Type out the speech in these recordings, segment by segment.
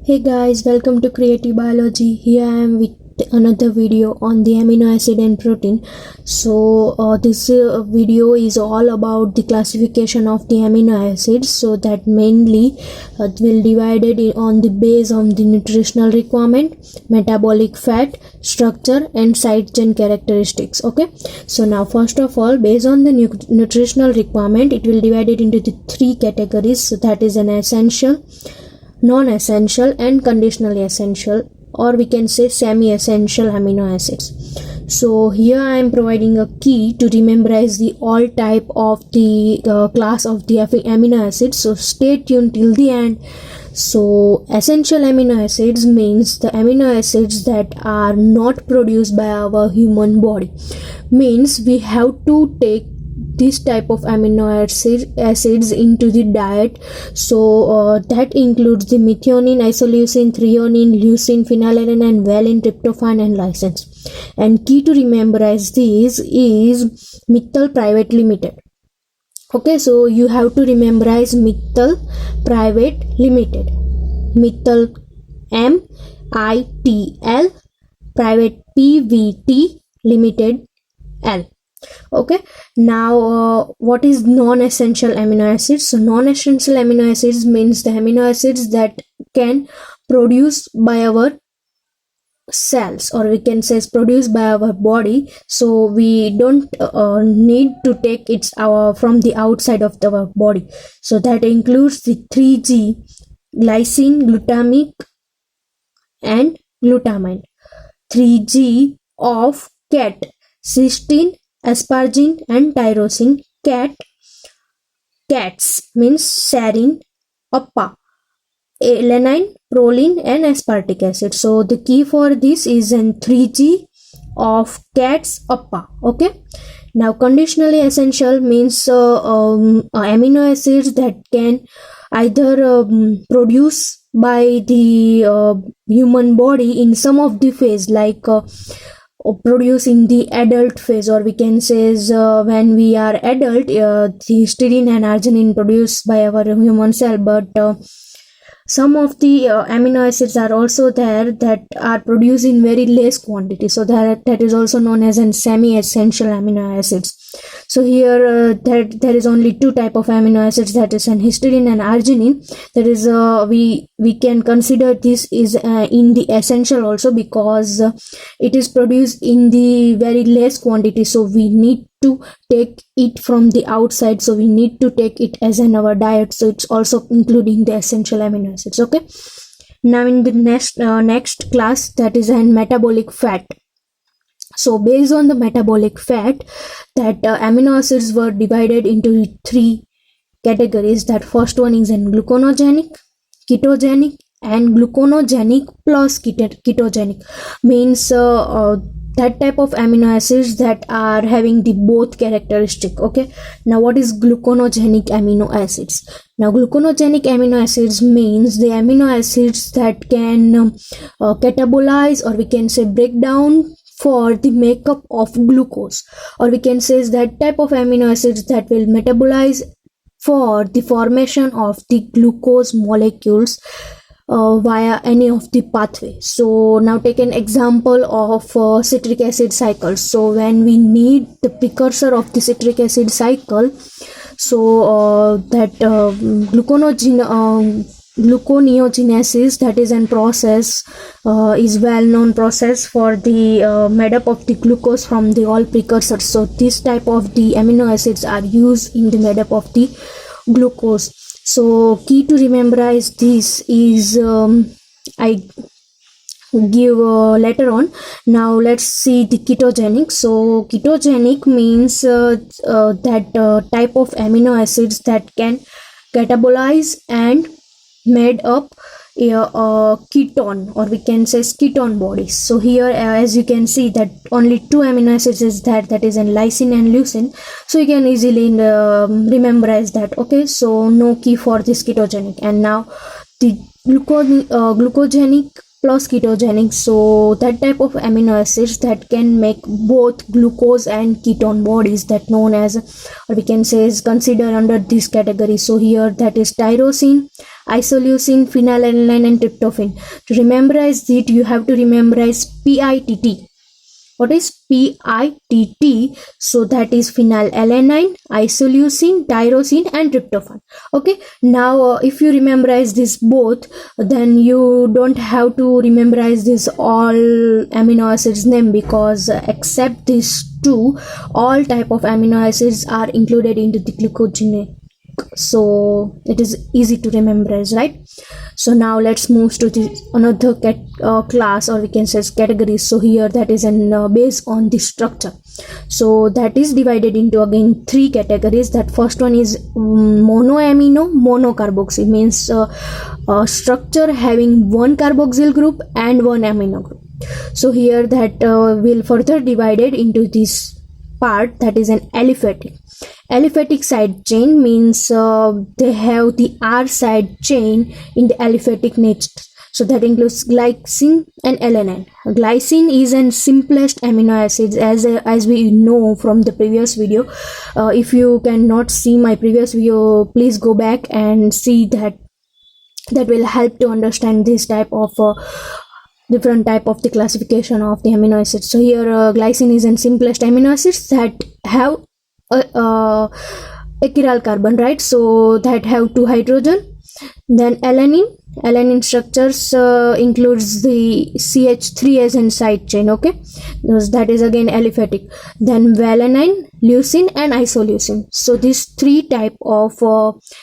Hey guys, welcome to Creative Biology. Here I am with another video on the amino acid and protein. This video is all about the classification of the amino acids. So that mainly will divided on the base of the nutritional requirement, metabolic fat, structure, and side chain characteristics. Okay. So now first of all, based on the nutritional requirement, it will divided into the three categories. So that is an essential, non-essential, and conditionally essential, or we can say semi-essential amino acids. So here I am providing a key to memorize the all type of the class of the amino acids, so stay tuned till the end. So essential amino acids means the amino acids that are not produced by our human body, means we have to take this type of amino acids into the diet. So that includes the methionine, isoleucine, threonine, leucine, phenylalanine, and valine, tryptophan, and lysine. And key to memorize these is methyl private limited. Okay, so you have to memorize methyl private limited, methyl MITL, private PVT, limited L. Okay, now what is non-essential amino acids? So non-essential amino acids means the amino acids that can produce by our cells, or we can say produced by our body, so we don't need to take it from the outside of our body. So that includes the 3G, glycine, glutamic, and glutamine. 3G of cat, cysteine, asparagine, and tyrosine. Cats means serine, appa, alanine, proline, and aspartic acid. So the key for this is in 3G of cats, appa. Okay, now conditionally essential means amino acids that can either produce by the human body in some of the phase, like produce in the adult phase, or we can say when we are adult, the histidine and arginine produced by our human cell, but some of the amino acids are also there that are produced in very less quantity, so that is also known as an semi-essential amino acids. So here there is only two type of amino acids, that is an histidine and arginine. That is we can consider this is in the essential also, because it is produced in the very less quantity, so we need to take it from the outside, so we need to take it as in our diet, so it's also including the essential amino acids. Okay, now in the next class, that is an metabolic fat. So based on the metabolic fat, that amino acids were divided into three categories. That first one is an gluconogenic, ketogenic, and gluconogenic plus ketogenic, means that type of amino acids that are having the both characteristic. Okay, now what is gluconogenic amino acids? Now gluconogenic amino acids means the amino acids that can catabolize, or we can say break down for the makeup of glucose, or we can say that type of amino acids that will metabolize for the formation of the glucose molecules via any of the pathway. So now take an example of citric acid cycle. So when we need the precursor of the citric acid cycle, so that gluconeogenesis, that is an process, is well known process for the made up of the glucose from the all precursors. So this type of the amino acids are used in the made up of the glucose. So key to memorize this is I give later on. Now let's see the ketogenic. So ketogenic means that type of amino acids that can catabolize and made up a ketone, or we can say ketone bodies. So here as you can see that only two amino acids is there, that is in lysine and leucine, so you can easily memorize that. Okay, so no key for this ketogenic. And now the glucogenic plus ketogenic. So that type of amino acids that can make both glucose and ketone bodies, that known as, or we can say is considered under this category. So here that is tyrosine, isoleucine, phenylalanine and tryptophan. To memorize it, you have to memorize PITT. What is PITT? So that is phenylalanine, isoleucine, tyrosine and tryptophan. Okay, now if you memorize this both, then you don't have to memorize this all amino acids name, because except these two, all type of amino acids are included into the glucogenate. So it is easy to memorize, right? So now let's move to the another class, or we can say categories. So here that is based on the structure. So that is divided into again 3 categories. That first one is monoamino monocarboxyl, means structure having one carboxyl group and one amino group. So here that will further divided into this part, that is an aliphatic. Aliphatic side chain means they have the R side chain in the aliphatic nature. So that includes glycine and alanine. Glycine is an simplest amino acid, as we know from the previous video. If you cannot see my previous video, please go back and see that. That will help to understand this type of different type of the classification of the amino acids. So here glycine is an simplest amino acids that have a chiral carbon, right? So that have 2 hydrogen. Then alanine structures includes the CH3 as in side chain. Okay, that is again aliphatic. Then valine, leucine and isoleucine. So these 3 type of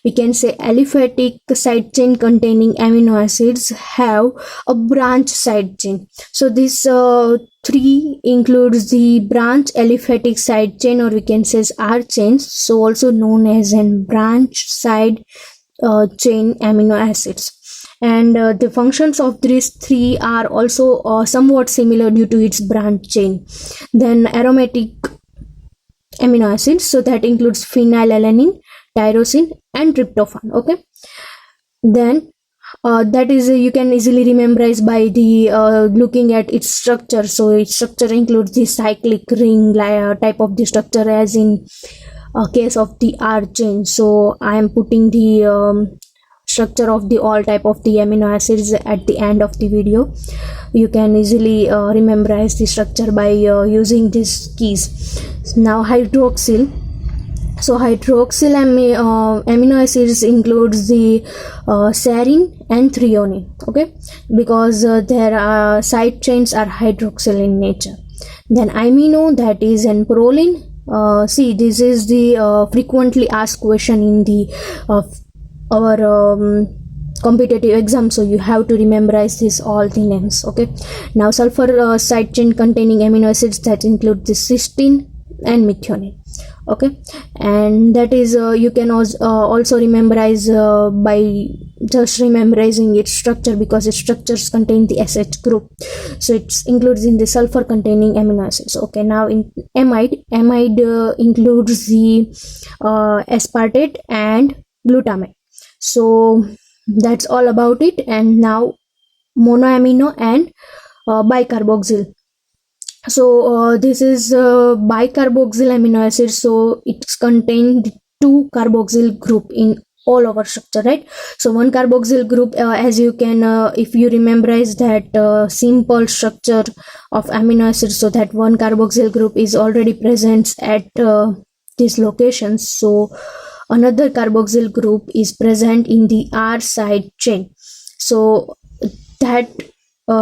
we can say aliphatic side chain containing amino acids have a branch side chain. So this 3 includes the branch aliphatic side chain, or we can say R chains, so also known as an branch side chain amino acids. And the functions of these 3 are also somewhat similar due to its branch chain. Then aromatic amino acids, so that includes phenylalanine, tyrosine and tryptophan. Okay, then that is you can easily memorize by the looking at its structure. So its structure includes the cyclic ring type of the structure, as in case of the R chain. So I am putting the structure of the all type of the amino acids at the end of the video. You can easily memorize the structure by using these keys. Now hydroxyl. So hydroxyl amino acids includes the serine and threonine. Okay, because their side chains are hydroxyl in nature. Then amino, that is an proline. See, this is the frequently asked question in the our competitive exam, so you have to memorize this all the names. Okay, now sulfur side chain containing amino acids, that include the cysteine and methionine. Okay, and that is you can also memorize by just memorizing its structure, because its structures contain the SH group, so it includes in the sulfur containing amino acids. Okay, now in amide includes the aspartate and glutamate. So that's all about it. And now monoamino and bicarboxyl. So this is bicarboxyl amino acid, so it's contained 2 carboxyl group in all our structure, right? So one carboxyl group, as you can if you memorize that simple structure of amino acids, so that one carboxyl group is already present at these locations. So another carboxyl group is present in the R side chain. So that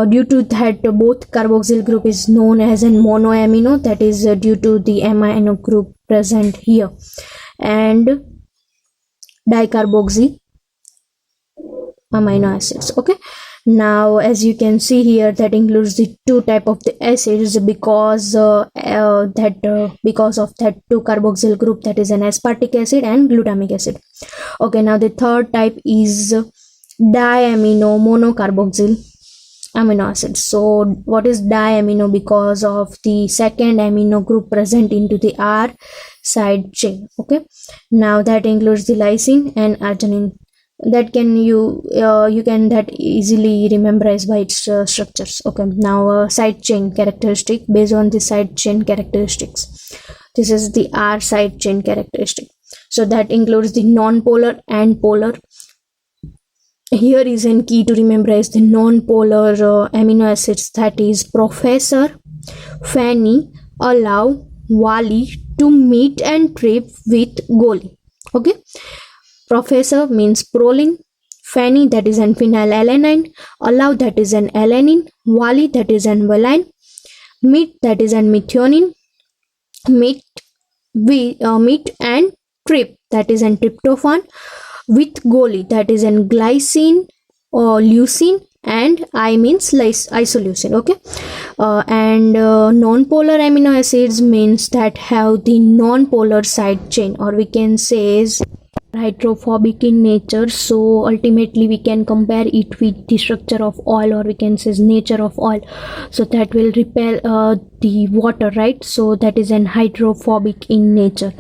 due to that, both carboxyl group is known as a monoamino, that is due to the amino group present here. And dicarboxy amino acids. Okay, now as you can see here, that includes the 2 type of the acids, because because of that 2 carboxyl group, that is an aspartic acid and glutamic acid. Okay, now the third type is diamino monocarboxyl amino acids. So what is diamino? Because of the second amino group present into the R side chain. Okay, now that includes the lysine and arginine. that can you can that easily memorize by its structures. Okay, now side chain characteristic. Based on the side chain characteristics, this is the R side chain characteristic. So that includes the non-polar and polar. Here is a key to memorize the non-polar amino acids, that is Professor, Fanny, allow Wally to meet and trip with Golly. Okay, Professor means proline, Fanny that is an phenylalanine, allow that is an alanine, Wally that is an valine, meet that is an methionine, meet and trip that is an tryptophan, with Golly that is an glycine or leucine, and I means isoleucine. Okay, and non-polar amino acids means that have the non-polar side chain, or we can say is hydrophobic in nature. So ultimately we can compare it with the structure of oil, or we can say nature of oil. So that will repel the water, right? So that is an hydrophobic in nature.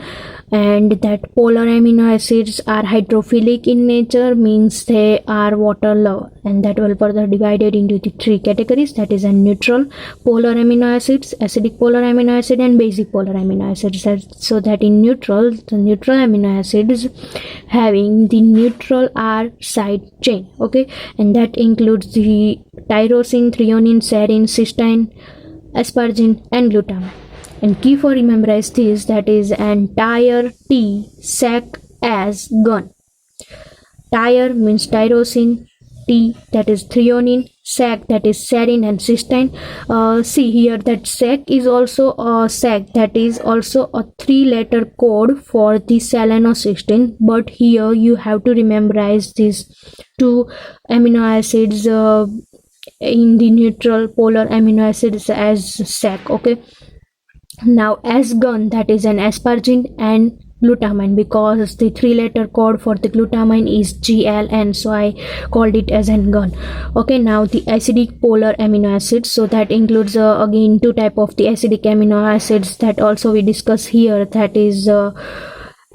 And that polar amino acids are hydrophilic in nature, means they are water lover, and that will further divided into the three categories, that is a neutral polar amino acids, acidic polar amino acid, and basic polar amino acids. So that in neutral, the neutral amino acids having the neutral R side chain. Okay, and that includes the tyrosine, threonine, serine, cysteine, asparagine, and glutamine. And key for memorize this, that is an tire T sac as gun. Tire means tyrosine, T that is threonine, sac that is serine and cysteine. See here that sac is also a sac, that is also a 3-letter code for the selenocysteine, but here you have to memorize these two amino acids in the neutral polar amino acids as sac. Okay, now as-gun, that is an asparagine and glutamine, because the 3-letter code for the glutamine is GLN, so I called it as an gun. Okay, now the acidic polar amino acids, so that includes again two type of the acidic amino acids that also we discuss here, that is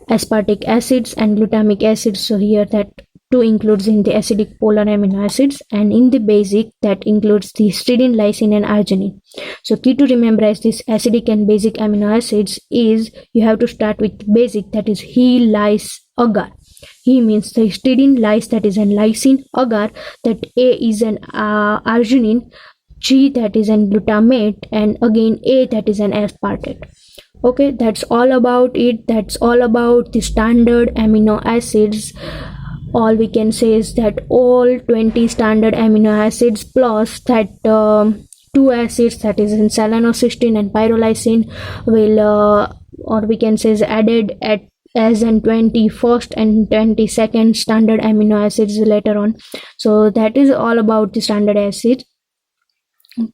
aspartic acids and glutamic acids. So here that two includes in the acidic polar amino acids, and in the basic that includes the histidine, lysine, and arginine. So key to memorize this acidic and basic amino acids is you have to start with basic, that is he, lys, agar. He means the histidine, lys that is an lysine, agar that A is an arginine, G that is an glutamate, and again A that is an aspartate. Okay, that's all about it. That's all about the standard amino acids. All we can say is that all 20 standard amino acids plus that two acids, that is in selenocysteine and pyrrolysine, will or we can say is added at as in 21st and 22nd standard amino acids later on. So that is all about the standard acids.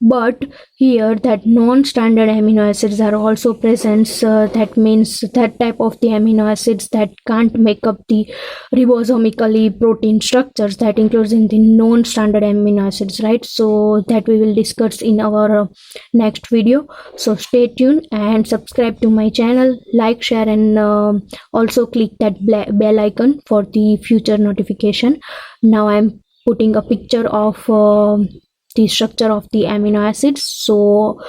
But here that non-standard amino acids are also present. That means that type of the amino acids that can't make up the ribosomically protein structures, that includes in the non-standard amino acids, right? So that we will discuss in our next video. So stay tuned and subscribe to my channel, like, share, and also click that bell icon for the future notification. Now I'm putting a picture of the structure of the amino acids. So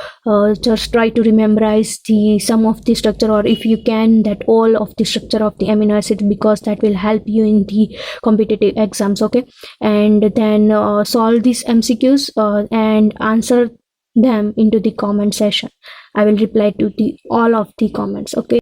just try to memorize the some of the structure, or if you can that all of the structure of the amino acids, because that will help you in the competitive exams. Okay, and then solve these MCQs and answer them into the comment section. I will reply to the all of the comments. Okay.